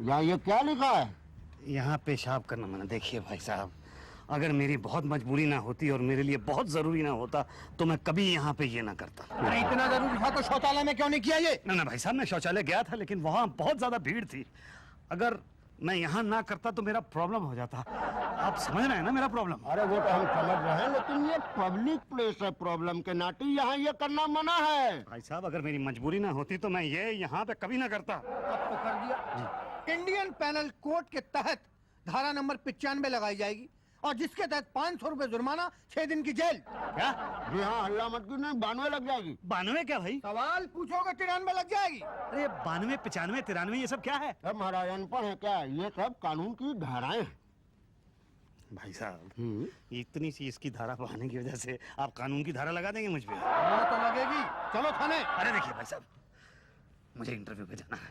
यहाँ ये क्या लिखा है? यहाँ पेशाब करना मना। देखिए भाई साहब, अगर मेरी बहुत मजबूरी ना होती और मेरे लिए बहुत जरूरी ना होता तो मैं कभी यहाँ पे ये ना करता। अरे इतना जरूरी था तो शौचालय में क्यों नहीं किया ये? ना भाई साहब, मैं शौचालय गया था लेकिन वहाँ बहुत ज्यादा भीड़ थी। अगर मैं यहाँ ना करता तो मेरा प्रॉब्लम हो जाता। आप समझ रहे हैं ना मेरा प्रॉब्लम? अरे वो तो हम समझ रहे हैं, लेकिन ये पब्लिक प्लेस है, प्रॉब्लम के नाते यहाँ ये करना मना है। भाई साहब, अगर मेरी मजबूरी ना होती तो मैं ये यहाँ पे कभी ना करता। अब तो कर दिया। इंडियन पैनल कोड के तहत धारा नंबर 95 लगाई जाएगी और जिसके तहत 500 रुपए जुर्माना, 6 दिन की जेल। क्या? जी हाँ, हल्ला मत की, नहीं 92 लग जाएगी। 92 क्या भाई? सवाल पूछोगे 93 लग जाएगी। अरे 92, 95, 93 ये सब क्या है? अब महाराज अनपढ़ है क्या? ये सब कानून की धाराएं हैं। भाई साहब, इतनी सी इसकी धारा बढ़ाने की वजह से आप कानून की धारा लगा देंगे मुझ पे? वो तो लगेगी। चलो थाने। अरे देखिए भाई साहब, मुझे इंटरव्यू पे जाना है,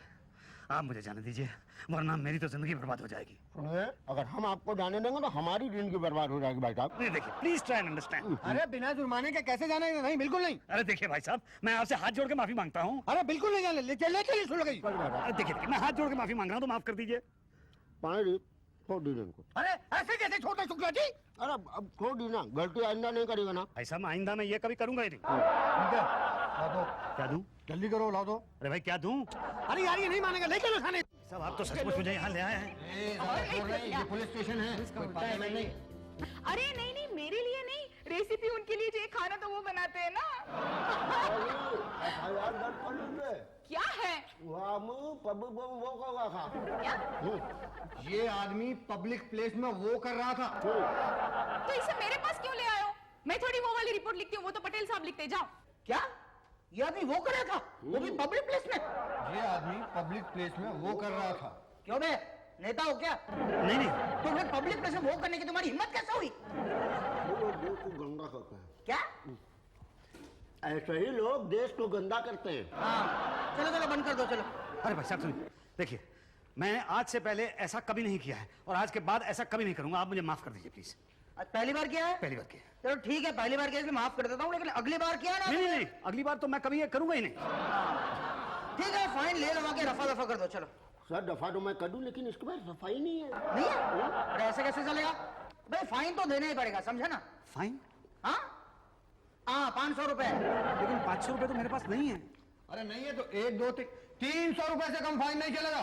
आप मुझे जाने दीजिए, वरना मेरी तो जिंदगी बर्बाद हो जाएगी। सुनिए, अगर हम आपको जाने देंगे तो हमारी जिंदगी बर्बाद हो जाएगी भाई साहब। नहीं देखिए, प्लीज ट्राई एंड अंडरस्टैंड। अरे बिना जुर्माने के कैसे जाने? नहीं, बिल्कुल नहीं। अरे देखिए भाई साहब, मैं आपसे हाथ जोड़ के माफी मांगता हूँ। अरे बिल्कुल नहीं जाने। ले चलिए, सुन गई। अरे देखिए, मैं हाथ जोड़ के माफी मांग रहा हूँ, तो माफ कर दीजिए। पानी छोड़ दीजिए इनको। अरे ऐसे कैसे छोटे शुक्ला जी? अरे अब छोड़ दी ना, गलती आइंदा नहीं करेगा ना। भाई साहब, आइंदा मैं ये कभी करूंगा ही नहीं। ठीक है, ला दो। क्या दूं? जल्दी करो, ला दो। अरे भाई क्या दूं? अरे यार, ये नहीं मानेगा, ले चलो थाने। साहब, आप तो सचमुच मुझे यहाँ ले आए हैं। ये पुलिस स्टेशन है। नहीं। अरे नहीं, मेरे लिए नहीं, रेसिपी उनके लिए, जो खाना तो वो बनाते हैं ना। क्या है? ये आदमी पब्लिक प्लेस में वो कर रहा था। तो इसे मेरे पास क्यों ले आए हो? मैं थोड़ी वो वाली रिपोर्ट लिखती हूँ, वो तो पटेल साहब लिखते। जाओ। क्या? ये आदमी वो कर रहा था? वो भी पब्लिक प्लेस में? ये आदमी पब्लिक प्लेस में वो कर रहा था। क्यों बे, नेता हो क्या? नहीं। तो फिर पब्लिक प्लेस में वो करने की तुम्हारी हिम्मत कैसे हुई? देश को गंदा करते हैं। क्या? ऐसे ही लोग देश को गंदा करते हैं। हाँ, चलो बंद कर दो, चलो। अरे भाई साहब सुनिए, देखिए, मैंने आज से पहले ऐसा कभी नहीं किया है और आज के बाद ऐसा कभी नहीं करूंगा। आप मुझे माफ कर दीजिए प्लीज। आज पहली बार किया है? पहली बार किया। चलो ठीक है, पहली बार किया इसलिए माफ कर देता हूँ, लेकिन अगली बार किया ना? नहीं, अगली बार तो मैं कभी ये करूंगा ही नहीं। ठीक है, फाइन ले लगा के रफा दफा कर दो, चलो। सर दफा तो मैं कर दूं, लेकिन इसके बाद सफाई नहीं है। नहीं है? अरे ऐसे कैसे चलेगा भाई? फाइन तो देना ही पड़ेगा, समझे ना? फाइन? हाँ 500 रुपए। लेकिन 500 रुपए तो मेरे पास नहीं है। अरे नहीं है तो 1, 2, 300 रुपए से कम फाइन नहीं चलेगा।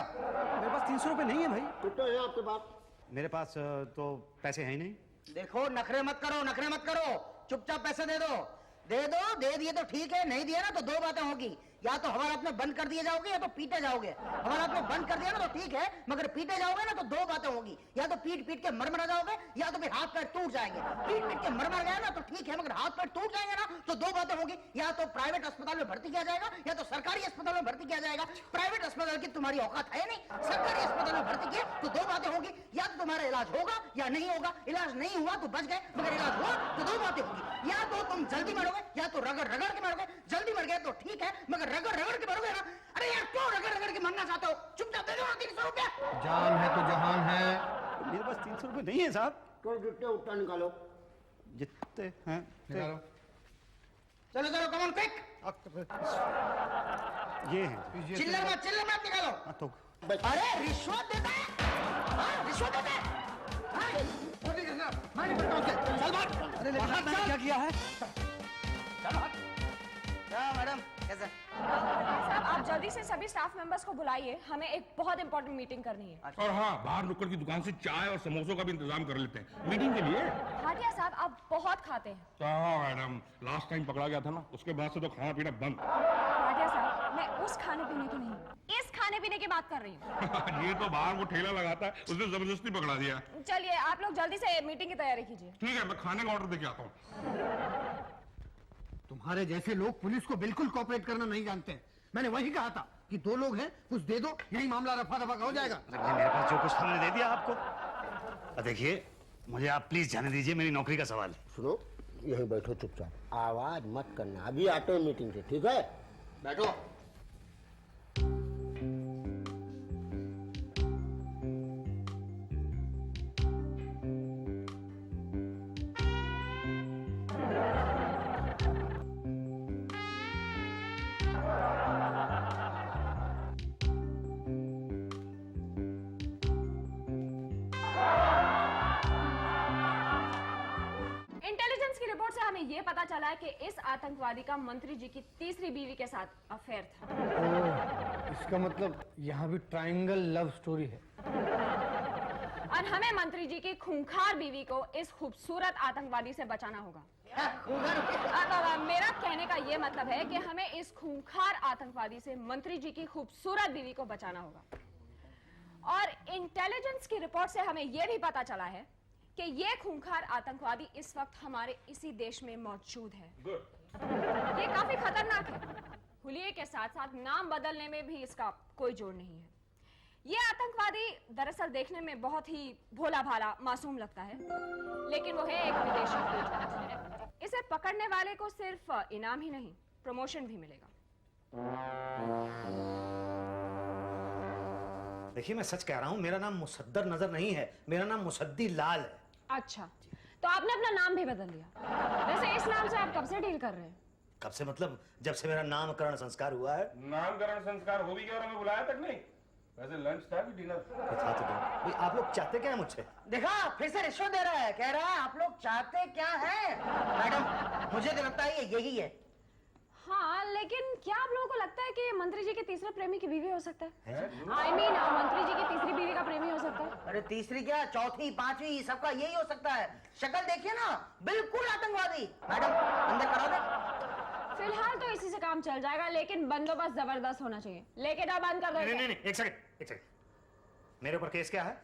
मेरे पास 300 रुपए नहीं है भाई। कितना है आपके पास? मेरे पास तो पैसे हैं ही नहीं। देखो, नखरे मत करो, चुपचाप पैसे दे दो। दे दिए तो ठीक है, नहीं दिया ना तो दो बातें होगी। या तो हवालात में बंद कर दिए जाओगे या तो पीटे जाओगे। हवालात में बंद कर दिया ना तो ठीक है, मगर पीटे जाओगे ना तो दो बातें होगी। या तो पीट के मर जाओगे या तो फिर हाथ पैर टूट जाएंगे। पीट के मर गया ना तो ठीक है, मगर हाथ पैर टूट जाएंगे ना तो दो बातें होगी। या तो प्राइवेट अस्पताल में भर्ती किया जाएगा या तो सरकारी अस्पताल में भर्ती किया जाएगा। प्राइवेट अस्पताल की तुम्हारी औकात है नहीं, सरकारी अस्पताल में भर्ती किए तो दो बातें होगी। या तो तुम्हारा इलाज होगा या नहीं होगा। इलाज नहीं हुआ तो बच गए, मगर इलाज हुआ तो दो बातें होगी। या तो तुम जल्दी मरोगे या तो रगड़ के मरोगे। जल्दी मर गए तो ठीक है, मगर रगड़ के मरोगे ना। अरे यार, क्यों रगड़ के मरना चाहते हो? चुपचाप दे दो 300 रुपया। जान है तो जहान है। मेरे पास 300 रुपए नहीं है साहब। तो जितने उतना निकालो। जितने हैं चलो कम ऑन क्विक। ये हैं। चिल्लर मत निकालो। तो अरे रिश्वत देता है? रिश्वत देता है? चल भाग। अरे मैंने क्या किया है? क्या मैडम, कैसे? साहब, आप जल्दी से सभी स्टाफ मेंबर्स को बुलाइए, हमें एक बहुत इंपॉर्टेंट मीटिंग करनी है। और हाँ, बाहर नुक्कड़ की दुकान से चाय और समोसों का भी इंतजाम कर लेते हैं मीटिंग के लिए। भाटिया साहब, आप बहुत खाते हैं। हाँ मैडम, लास्ट टाइम पकड़ा गया था ना, उसके बाद से तो खाना पीना बंद। भाटिया साहब, मैं उस खाने पीने की नहीं, इस खाने पीने की बात कर रही हूँ। ये तो बाहर वो ठेला लगाता है, उसने जबरदस्ती पकड़ा दिया। चलिए, आप लोग जल्दी से मीटिंग की तैयारी कीजिए। ठीक है, मैं खाने का ऑर्डर देके आता हूँ। तुम्हारे जैसे लोग पुलिस को बिल्कुल कोऑपरेट करना नहीं जानते हैं। मैंने वही कहा था कि दो लोग हैं, कुछ दे दो, यही मामला रफा दफा का हो जाएगा। मेरे पास जो कुछ था मैंने दे दिया आपको। देखिए, मुझे आप प्लीज जाने दीजिए, मेरी नौकरी का सवाल है। सुनो, यहीं बैठो चुपचाप, आवाज मत करना, अभी आते हैं मीटिंग से, ठीक है? बैठो। इंटेलिजेंस की रिपोर्ट से हमें यह पता चला है कि इस आतंकवादी का मंत्री जी की तीसरी बीवी के साथ अफेयर था। इसका मतलब यहाँ भी ट्रायंगल लव स्टोरी है। और हमें मंत्री जी की खूंखार बीवी को इस खूबसूरत आतंकवादी से बचाना होगा। अब मेरा कहने का यह मतलब है कि हमें इस खूंखार आतंकवादी से मंत्री जी की खूबसूरत बीवी को बचाना होगा। और इंटेलिजेंस की रिपोर्ट से हमें यह भी पता चला है कि ये खूंखार आतंकवादी इस वक्त हमारे इसी देश में मौजूद है। ये काफी खतरनाक है। हुलिये के साथ साथ नाम बदलने में भी इसका कोई जोड़ नहीं है। ये आतंकवादी दरअसल देखने में बहुत ही भोला भाला मासूम लगता है, लेकिन वो है एक विदेशी एजेंट। इसे पकड़ने वाले को सिर्फ इनाम ही नहीं, प्रमोशन भी मिलेगा। देखिए, मैं सच कह रहा हूँ, मेरा नाम मुसद्दर नजर नहीं है, मेरा नाम मुसद्दी लाल है। अच्छा, तो आपने अपना नाम भी बदल लिया। वैसे इस नाम से आप कब से डील कर रहे हैं? कब से मतलब जब से मेरा नामकरण संस्कार हुआ है। नामकरण संस्कार हो भी गया और हमें बुलाया तक नहीं। वैसे लंच था कि डिनर? था तो क्या? भाई, आप लोग चाहते क्या है मुझसे? देखा, फिर से रिश्वत दे रहा है, कह रहा है आप लोग चाहते क्या है? मैडम, मुझे तो लगता है ये यही है। हाँ, लेकिन क्या आप लोगों को लगता है कि ये मंत्री जी के तीसरे प्रेमी की बीवी हो सकता है? I mean, मंत्री जी की तीसरी बीवी का प्रेमी हो सकता है? अरे तीसरी क्या, चौथी, पांचवी, सबका यही हो सकता है। शक्ल देखिए ना, बिल्कुल आतंकवादी। मैडम, अंदर करा दे। फिलहाल तो इसी से काम चल जाएगा, लेकिन बंदोबस्त जबरदस्त होना चाहिए। लेके जाओ, बंद कर दो नहीं इसे। नहीं नहीं, एक सेकंड। मेरे ऊपर केस क्या है?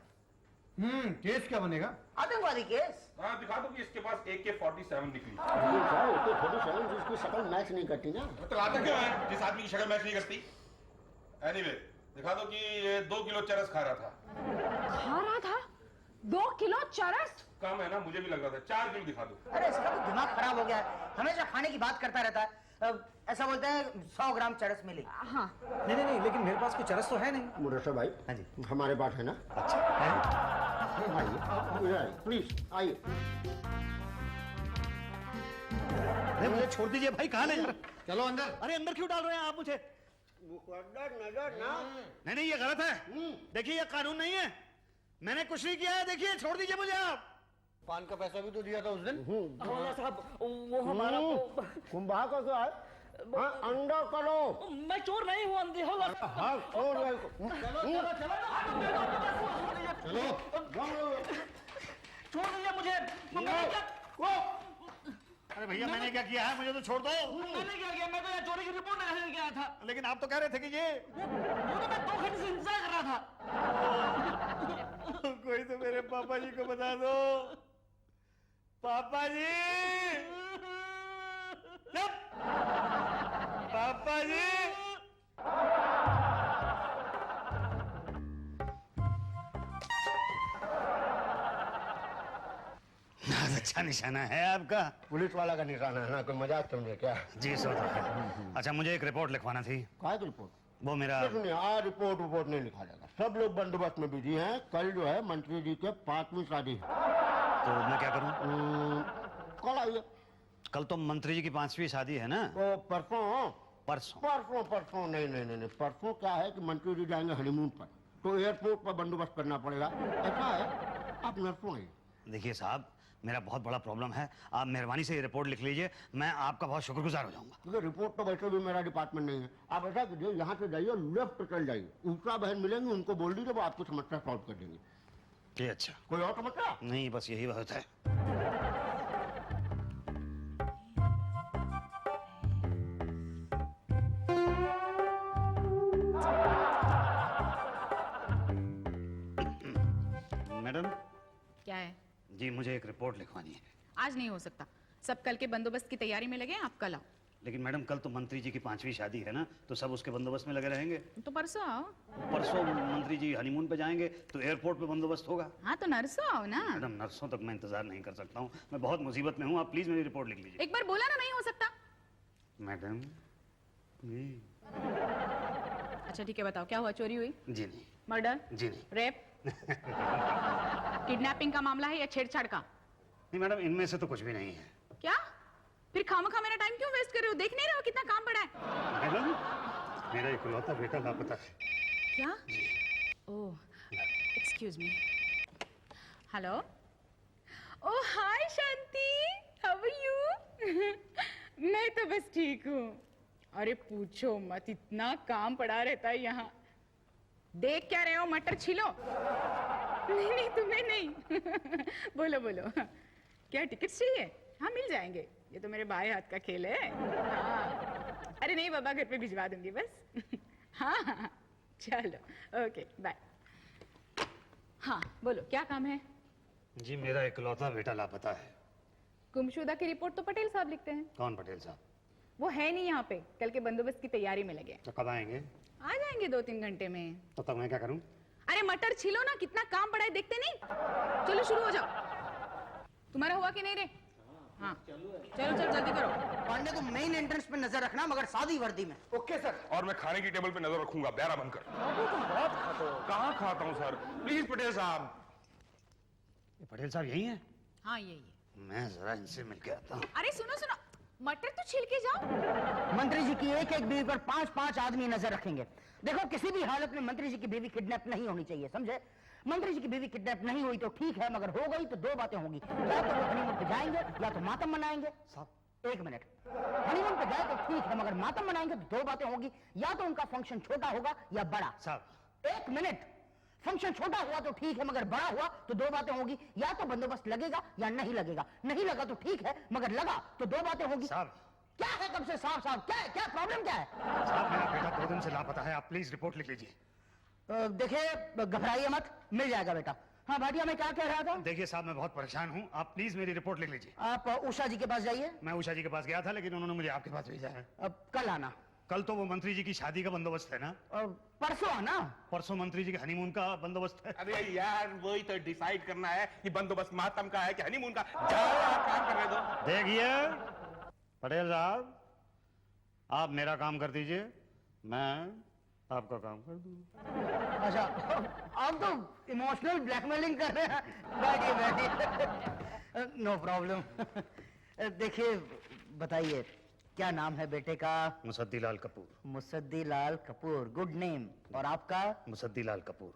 केस क्या बनेगा? आतंकवादी केस। हाँ, दिखा दो कि इसके पास AK-47 निकली। जिसकी शक्ल मैच नहीं करती ना। तो आता क्यों है जिस आदमी की शक्ल मैच नहीं करती? एनीवे, दिखा दो कि ये 2 किलो चरस खा रहा था। खा रहा था? 2 किलो चरस? कम है ना, मुझे भी लग रहा था। 4 किलो दिखा दो। अरे इसका तो दिमाग खराब हो गया है, हमेशा खाने की बात करता रहता है। ऐसा बोलते हैं 100 ग्राम चरस मिली। हाँ। नहीं, लेकिन मेरे पास कोई चरस तो है नहीं। मुरशा भाई, हाँ जी, हमारे पास है ना। अच्छा है? आइए, प्लीज आइए। अरे मुझे छोड़ दीजिए भाई, कहाँ ले जा रहे? चलो अंदर। अरे अंदर क्यों डाल रहे हैं आप मुझे? नजर ना। नहीं, ये गलत है। देखिए, ये कानून नहीं है, मैंने कुछ नहीं किया है। देखिए, छोड़ दीजिए मुझे आप। पान का पैसा भी तो दिया था उस दिन। मौला साहब, वो हमारा तो कुंभा का क्या है? हाँ, अंडा करो। मैं चोर नहीं हूँ, अंधे हो। हाँ, छोड़ दो इसको। छोड़ दीजिए मुझे। अरे भैया, मैंने क्या किया है? मुझे तो छोड़ दो। मैंने क्या किया? मैं तो यहाँ चोरी की रिपोर्ट लगाने गया था। लेकिन आप तो कह रहे थे कि ये वो तो मैं 2 घंटे से इंतजार कर रहा था। कोई तो मेरे पापा जी को बता दो। पापा जी, चुप। पापा जी। अच्छा निशाना है आपका। पुलिस वाला का निशाना है ना, कोई मजाक समझे क्या? जी सो तो है। अच्छा, मुझे एक रिपोर्ट लिखवाना थी। काय की रिपोर्ट? वो मेरा सुनिए, आज रिपोर्ट नहीं लिखा जाएगा। सब लोग बंदोबस्त में बिजी हैं। कल जो है मंत्री जी के 5वीं शादी है। तो मैं क्या करूं? कल आइए। कल तो मंत्री जी की 5वीं शादी है ना? तो परसों परसों? नहीं, परसों क्या है कि मंत्री जी जाएंगे हनीमून पर, तो एयरपोर्ट पर बंदोबस्त करना पड़ेगा। ऐसा है, आप नर्सों आइए। देखिए साहब, मेरा बहुत बड़ा प्रॉब्लम है। आप मेहरबानी से ये रिपोर्ट लिख लीजिए, मैं आपका बहुत शुक्रगुजार हो जाऊंगा। क्योंकि रिपोर्ट तो वैसे भी मेरा डिपार्टमेंट नहीं है। आप ऐसा कीजिए, यहाँ से जाइए, लेफ्ट चल जाइए, ऊषा बहन मिलेंगे, उनको बोल दीजिए, वो आपकी समस्या सॉल्व कर देंगे। जी अच्छा। कोई और समस्या? नहीं, बस यही बात है। मैडम क्या है? जी, मुझे एक रिपोर्ट लिखवानी है। आज नहीं हो सकता, सब कल के बंदोबस्त की तैयारी में लगे हैं, आप कल आओ। लेकिन मैडम कल तो मंत्री जी की 5वीं शादी है ना, तो सब उसके बंदोबस्त में लगे रहेंगे। तो परसों आओ। परसों मंत्री जी हनीमून पे जाएंगे तो एयरपोर्ट पे बंदोबस्त होगा। हाँ तो नरसों आओ ना। मैडम नर्सों तक मैं इंतजार नहीं कर सकता हूँ, मैं बहुत मुसीबत में हूँ, आप प्लीज मेरी रिपोर्ट लिख लीजिए। एक बार बोला ना नहीं हो सकता। मैडम अच्छा ठीक है, बताओ क्या हुआ? चोरी हुई? जी नहीं। मर्डर? जी नहीं। रेप? किडनैपिंग का मामला है या छेड़छाड़ का? नहीं मैडम, इनमें से तो कुछ भी नहीं है। क्या? फिर खामखा मेरा टाइम क्यों वेस्ट कर रहे हो? देख नहीं रहे हो कितना काम पड़ा है? मैडम मेरा इकलौता बेटा लापता है। क्या? Oh excuse me. Hello. Oh hi Shanti, how are you? मैं तो बस ठीक हूँ। अरे पूछो मत, इतना काम पड़ा रहता है यहाँ। देख क्या रहे हो? मटर छिलो। नहीं नहीं तुम्हें नहीं। बोलो बोलो, क्या टिकट चाहिए? हाँ मिल जाएंगे, ये तो मेरे बाएं हाथ का खेल है। हाँ। अरे नहीं बाबा, घर पे भिजवा दूंगी बस। हाँ हाँ चलो ओके बाय। हाँ बोलो क्या काम है? जी मेरा इकलौता बेटा लापता है। गुमशुदा की रिपोर्ट तो पटेल साहब लिखते हैं। कौन पटेल साहब? वो है नहीं यहाँ पे, कल के बंदोबस्त की तैयारी में लगे। तो कब आएंगे? आ जाएंगे 2-3 घंटे में। तो तब मैं क्या करूं? अरे मटर छिलो ना, कितना काम पड़ा है देखते नहीं? चलो शुरू हो जाओ। तुम्हारा हुआ कि नहीं रे? हाँ चलो चलो जल्दी करो। पांडे को मेन एंट्रेंस पे नजर रखना, मगर सादी वर्दी में। Okay sir. और मैं खाने की टेबल पे नजर रखूंगा, बैरा बनकर। तुम बहुत खाते हो। कहाँ खाता हूँ सर? प्लीज पटेल साहब। ये पटेल साहब यही हैं? हाँ यही मैं जरा इनसे मिल के आता हूँ। अरे सुनो सुनो, मटर तो छिल के जाओ। मंत्री जी की एक एक बीवी पर 5-5 आदमी नजर रखेंगे। देखो किसी भी हालत में मंत्री जी की बीवी किडनैप नहीं होनी चाहिए, समझे? मंत्री जी की बीवी किडनैप नहीं हुई तो ठीक है, मगर हो गई तो 2 बातें होंगी। या तो वो हनीमून पे जाएंगे या तो मातम मनाएंगे। साहब 1 मिनट, हनीमून पे जाए तो ठीक है, मगर मातम मनाएंगे तो 2 बातें होंगी। या तो उनका फंक्शन छोटा होगा या बड़ा। साहब 1 मिनट, फंक्शन छोटा हुआ तो ठीक है, मगर बड़ा हुआ तो 2 बातें होंगी। या तो बंदोबस्त लगेगा या नहीं लगेगा। नहीं लगा तो ठीक है, मगर लगा तो 2 बातें होंगी। साहब क्या है कब से साफ साफ? क्या क्या प्रॉब्लम क्या है? साहब मेरा बेटा 2 दिन से लापता है, आप प्लीज रिपोर्ट लिख लीजिए। देखिए घबराइए मत, मिल जाएगा बेटा। हाँ भाटिया, मैं क्या कह रहा था? देखिए साहब मैं बहुत परेशान हूँ, आप प्लीज मेरी रिपोर्ट लिख लीजिए। आप उषा जी के पास जाइए। मैं उषा जी के पास गया था, लेकिन उन्होंने मुझे आपके पास भेजा है। अब कल आना। कल तो वो मंत्री जी की शादी का बंदोबस्त है ना? परसों आना। परसों मंत्री जी के हनीमून का बंदोबस्त है। अरे यार वही तो डिसाइड करना है कि बंदोबस्त मातम का है कि हनीमून का। जाओ काम करने दो। देखिए पटेल साहब, आप मेरा काम कर दीजिए, मैं आपका काम कर दूँ। अच्छा आप तो इमोशनल ब्लैकमेलिंग कर रहे हैं। बैठिए बैठिए, नो प्रॉब्लम। देखिए बताइए क्या नाम है बेटे का? मुसद्दी लाल कपूर। Musaddi Lal Kapoor, good name. और आपका? मुसद्दी लाल कपूर।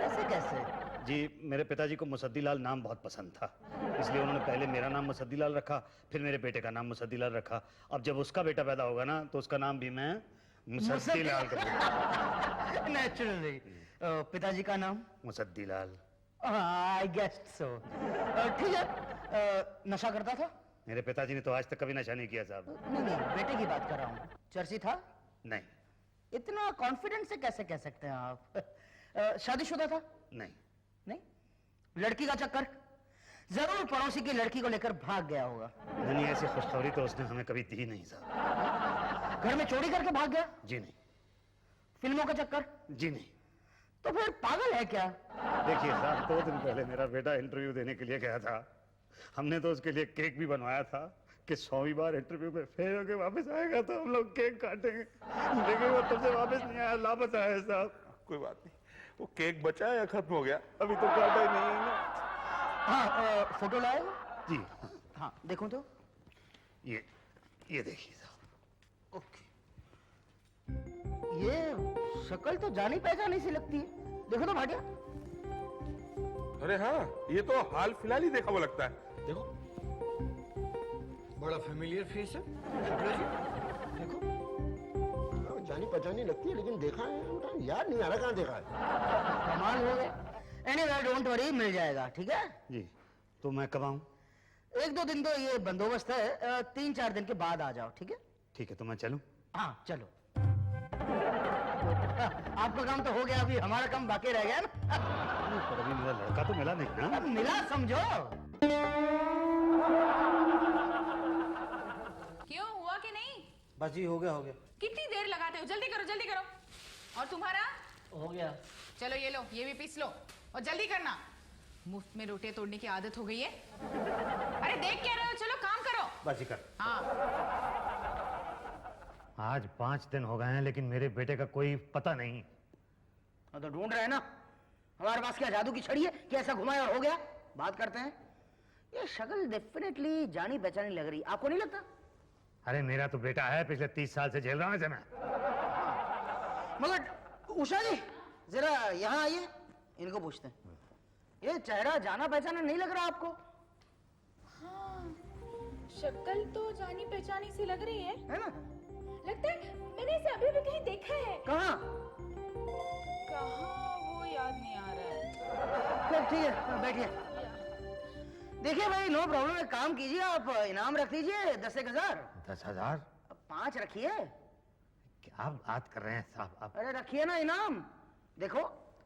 ऐसे कैसे? जी मेरे पिताजी को मुसद्दी लाल नाम बहुत पसंद था, इसलिए उन्होंने पहले मेरा नाम मुसद्दी लाल रखा, फिर मेरे बेटे का नाम मुसद्दी लाल रखा। अब जब उसका बेटा पैदा होगा ना तो उसका नाम भी मैं मुसद्दी लाल कपूर। नेचुरली। पिताजी का नाम? मुसद्दी लाल। आई गेस्ड सो। ठीक है, नशा करता था? मेरे पिताजी ने तो आज तक कभी नशा नहीं किया साहब। नहीं नहीं, बेटे की बात कर रहा हूँ। चर्ची था? नहीं। इतना कॉन्फिडेंस से कैसे कह सकते हैं आप? शादीशुदा था? नहीं। नहीं। लड़की का चक्कर? जरूर पड़ोसी की लड़की को लेकर भाग गया होगा। नहीं ऐसी खुशखबरी तो उसने हमें कभी दी नहीं साहब। घर में चोरी करके भाग गया? जी नहीं। फिल्मों का चक्कर? जी नहीं। तो फिर पागल है क्या? देखिए साहब 2 दिन पहले मेरा बेटा इंटरव्यू देने के लिए गया था, हमने तो उसके लिए केक भी बनवाया था कि 100वीं बार इंटरव्यू में फेल होकर वापस आएगा तो हम लोग केक काटेंगे, लेकिन वो तब से वापस नहीं आया, लापता है साहब। कोई बात नहीं, वो केक बचा है या खत्म हो गया? अभी तो काटा ही नहीं है ना। हाँ फोटो लाए? जी हाँ देखो तो। ये देखिए साहब। ओके, ये शक्ल तो जानी पहचानी सी लगती है। देखो तो भाटिया। अरे हाँ, ये तो हाल फिलहाल ही देखा हुआ लगता है। देखो बड़ा फेमिलियर फेस है। शुक्ला जी देखो। हाँ, जानी पहचानी लगती है, लेकिन देखा है याद नहीं आ रहा कहाँ देखा है। कमाल हो गया। एनीवे डोंट वरी, मिल जाएगा। ठीक है जी तो मैं कब आऊँ? 1-2 दिन तो ये बंदोबस्त है, 3-4 दिन के बाद आ जाओ। ठीक है? ठीक है तो मैं चलूँ? हाँ चलो। आपका काम तो हो गया, अभी हमारा काम बाकी रह गया ना। पर अभी मेरा लड़का तो मिला नहीं ना। अब मिला समझो। क्यों हुआ कि नहीं? बस जी हो गया कितनी देर लगाते हो? जल्दी करो जल्दी करो। और तुम्हारा? हो गया। चलो ये लो, ये भी पीस लो और जल्दी करना। मुफ्त में रोटियां तोड़ने की आदत हो गई है। अरे देख क्या रहे हो, चलो काम करो। बस जी कर। हाँ आज 5 दिन हो गए हैं लेकिन मेरे बेटे का कोई पता नहीं। हाँ तो ढूंढ रहे हैं ना, हमारे पास क्या जादू की छड़ी है कि ऐसा घुमाया और हो गया? बात करते हैं। ये शक्ल डेफिनेटली जानी पहचानी लग रही, आपको नहीं लगता? अरे मेरा तो बेटा है, पिछले 30 साल से झेल रहा हूं इसे मैं। मगर उषा जी जरा यहाँ आइए, इनको पूछते हैं। ये चेहरा जाना पहचाना नहीं लग रहा आपको? हाँ, शक्ल तो जानी पहचानी सी लग रही है ना? लगता है मैंने इसे अभी भी कहीं देखा है। कहाँ? कहाँ वो याद नहीं आ रहा है। ठीक है बैठिए। देखिए भाई, नो प्रॉब्लम, एक काम कीजिए, आप इनाम रख दीजिए 10,000। 10,000? 5 रखिए। क्या बात कर रहे हैं साहब आप? अरे रखिए ना इनाम। देखो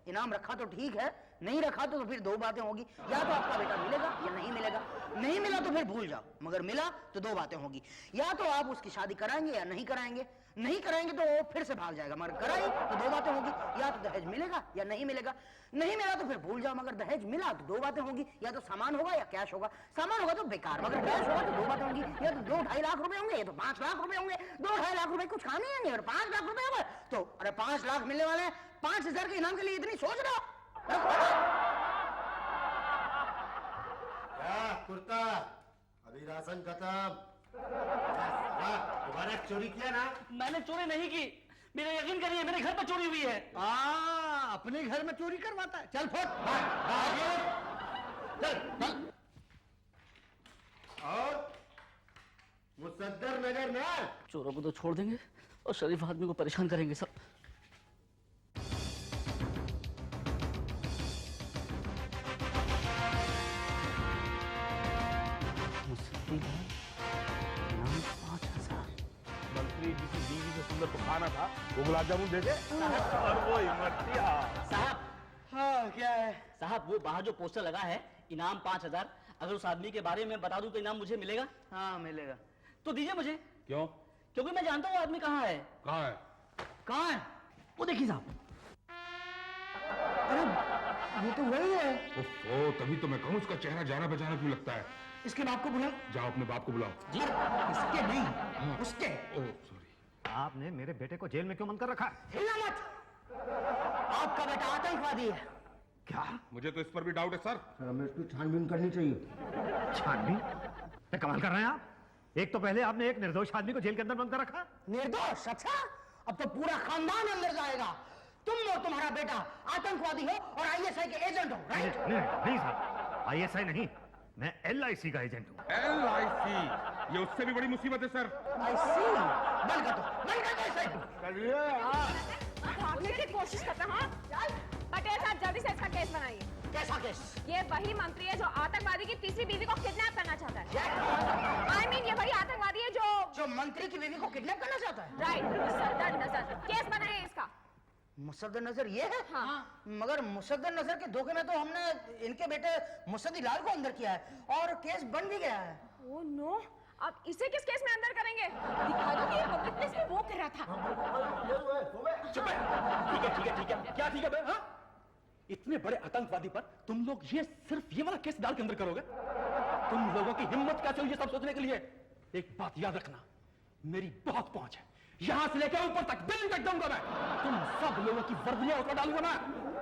इनाम रखा तो ठीक है, नहीं रखा तो फिर 2 बातें होगी। या तो आपका बेटा मिलेगा या नहीं मिलेगा। नहीं मिला तो फिर भूल जाओ, मगर मिला तो 2 बातें होगी। या तो आप उसकी शादी कराएंगे या नहीं कराएंगे। नहीं कराएंगे तो वो फिर से भाग जाएगा, मगर कराई तो 2 बातें होगी। या तो दहेज मिलेगा या नहीं मिलेगा। नहीं मिला तो फिर भूल जाओ, मगर दहेज मिला तो 2 बातें होगी। या तो सामान होगा या कैश होगा। सामान होगा तो बेकार, मगर कैश होगा तो 2 बातें होंगी। या तो 2-2.5 लाख रुपए होंगे या तो 5 लाख रुपए होंगे। 2-2.5 लाख रुपए कुछ काम नहीं आएंगे और 5 लाख रुपए होगा तो अरे 5 लाख मिलने वाले हैं। 5,000 के इनाम के लिए इतनी सोच रहे हो? क्या कुर्ता, अभी राशन खत्म। दोबारा चोरी किया ना? मैंने चोरी नहीं की, मेरा यकीन करिए मेरे घर पर चोरी हुई है। अपने घर में चोरी करवाता है। चल फुट चल। और मुसद्दर नगर में चोरों को तो छोड़ देंगे और शरीफ आदमी को परेशान करेंगे सब। मंत्री जी की बीवी से सुंदर तो खाना था, वो गुलाब जामुन दे दे और वो इमरतिया। साहब, हाँ क्या है? साहब वो बाहर जो पोस्टर लगा है, इनाम 5,000, अगर उस आदमी के बारे में बता दूं तो इनाम मुझे मिलेगा? हाँ मिलेगा। तो दीजिए मुझे, क्यों? क्योंकि मैं जानता हूँ वो आदमी कहाँ है। कहाँ है? कहाँ है? वो देखिए साहब। अरे ये तो वही है। ओह, तभी तो मैं कहूँ उसका चेहरा जाना पहचाना क्यों लगता है। इसके बाप को बुलाओ। जाओ अपने बाप को बुलाओ। जी इसके नहीं, उसके। Oh sorry. आपने मेरे बेटे को जेल में क्यों बंद कर रखा है? हिलना मत, आपका बेटा आतंकवादी है। क्या? मुझे तो इस पर भी डाउट है सर। हमें इसकी छानबीन करनी चाहिए। छानबीन? ये कमाल कर रहे हैं आप। एक तो पहले आपने एक निर्दोष आदमी को जेल के अंदर बंद कर रखा। निर्दोष? अच्छा, अब तो पूरा खानदान अंदर जाएगा। तुम और तुम्हारा बेटा आतंकवादी हो और ISI के एजेंट हो, राइट? नहीं साहब, ISI नहीं, मैं LIC का एजेंट हूँ। LIC, ये उससे भी बड़ी मुसीबत है सर। I see। बंद कर दो इसे। भागने की कोशिश करता। हाँ पटेल साहब जल्दी से इसका केस बनाइए। कैसा केस? ये वही मंत्री है जो आतंकवादी की तीसरी बीवी को किडनैप करना चाहता है। I mean, ये वही आतंकवादी है जो मंत्री की बीवी को किडनैप करना चाहता है। राइट, मुसद्दर नजर। केस बनाइए इसका। मुसद्दर नजर ये है? हाँ। मगर मुसद्दर नजर के धोखे में तो हमने इनके बेटे मुसद्दी लाल को अंदर किया है और केस बन भी गया है। ओह नो, अब इसे किस केस में अंदर करेंगे? दिखा दो कि ये पब्लिक प्लेस में वो कर रहा था। चुप है। ठीक है क्या ठीक है बे? हाँ? इतने बड़े आतंकवादी पर तुम लोग सिर्फ ये वाला केस डाल के अंदर करोगे? तुम लोगों की हिम्मत कैसे हुई ये सब सोचने के लिए? एक बात याद रखना, मेरी बहुत पहुंच है। यहां से लेकर ऊपर तक दिल्ली तक दूंगा मैं। तुम सब लोगों की वर्दियां उठा डालूंगा मैं,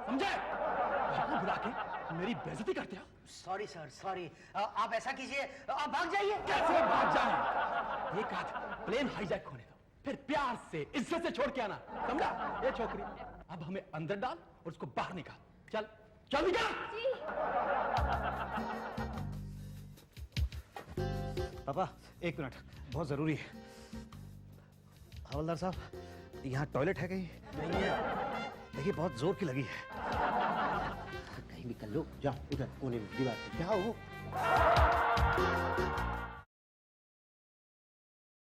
समझे? यहां बुला के मेरी बेइज्जती करते हो। Sorry sir, sorry. आप ऐसा कीजिए, आप भाग जाइए। कैसे भाग जाए? एक आध प्लेन हाईजैक होने दो, फिर प्यार से इज्जत से छोड़ के आना, समझा? ये छोकरी अब हमें अंदर डाल और उसको बाहर निकाल। चल चल निकाल। पापा एक मिनट, बहुत जरूरी है। हवलदार साहब, यहाँ टॉयलेट है कहीं? नहीं है। देखिए बहुत जोर की लगी है। कहीं भी कर लो, जाओ उधर कोने में दीवार पे। क्या हो?